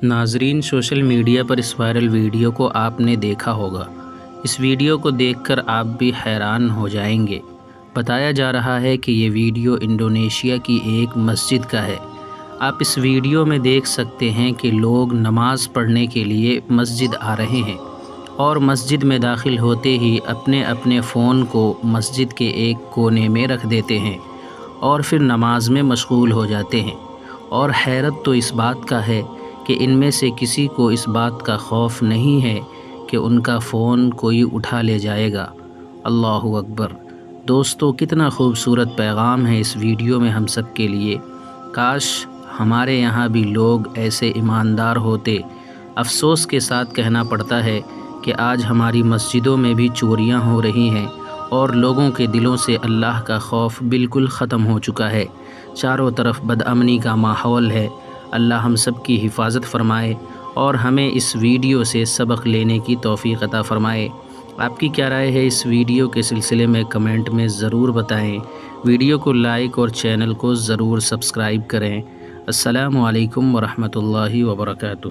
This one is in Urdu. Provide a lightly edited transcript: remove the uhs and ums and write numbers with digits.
ناظرین، سوشل میڈیا پر اس وائرل ویڈیو کو آپ نے دیکھا ہوگا۔ اس ویڈیو کو دیکھ کر آپ بھی حیران ہو جائیں گے۔ بتایا جا رہا ہے کہ یہ ویڈیو انڈونیشیا کی ایک مسجد کا ہے۔ آپ اس ویڈیو میں دیکھ سکتے ہیں کہ لوگ نماز پڑھنے کے لیے مسجد آ رہے ہیں اور مسجد میں داخل ہوتے ہی اپنے اپنے فون کو مسجد کے ایک کونے میں رکھ دیتے ہیں اور پھر نماز میں مشغول ہو جاتے ہیں۔ اور حیرت تو اس بات کا ہے کہ ان میں سے کسی کو اس بات کا خوف نہیں ہے کہ ان کا فون کوئی اٹھا لے جائے گا۔ اللہ اکبر! دوستو، کتنا خوبصورت پیغام ہے اس ویڈیو میں ہم سب کے لیے۔ کاش ہمارے یہاں بھی لوگ ایسے ایماندار ہوتے۔ افسوس کے ساتھ کہنا پڑتا ہے کہ آج ہماری مسجدوں میں بھی چوریاں ہو رہی ہیں اور لوگوں کے دلوں سے اللہ کا خوف بالکل ختم ہو چکا ہے۔ چاروں طرف بدامنی کا ماحول ہے۔ اللہ ہم سب کی حفاظت فرمائے اور ہمیں اس ویڈیو سے سبق لینے کی توفیق عطا فرمائے۔ آپ کی کیا رائے ہے اس ویڈیو کے سلسلے میں کمنٹ میں ضرور بتائیں۔ ویڈیو کو لائک اور چینل کو ضرور سبسکرائب کریں۔ السلام علیکم ورحمۃ اللہ وبرکاتہ۔